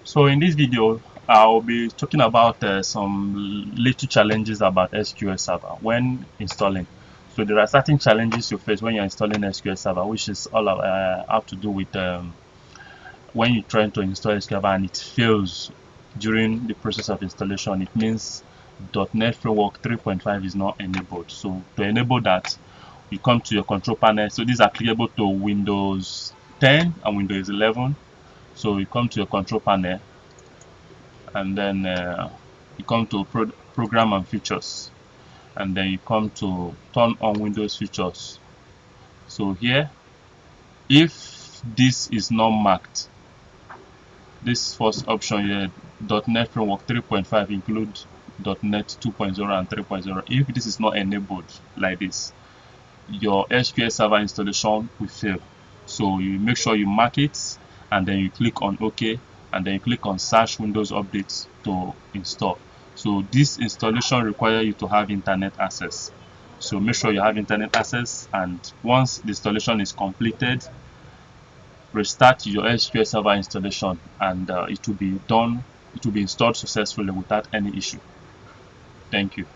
So in this video, I'll be talking about some little challenges about SQL Server when installing. So there are certain challenges you face when you're installing SQL Server, which is all have to do with when you're trying to install SQL Server and it fails during the process of installation. It means .NET Framework 3.5 is not enabled. So to enable that, you come to your control panel. So these are applicable to Windows 10 and Windows 11. So you come to your control panel, and then you come to program and features, and then you come to turn on Windows features. So here, if this is not marked, this first option here, .NET Framework 3.5 include .NET 2.0 and 3.0, if this is not enabled like this, your SQL Server installation will fail. So you make sure you mark it, and then you click on OK, and then you click on search Windows updates to install. So this installation requires you to have internet access. So make sure you have internet access, and once the installation is completed, restart your SQL Server installation, and it will be done. It will be installed successfully without any issue. Thank you.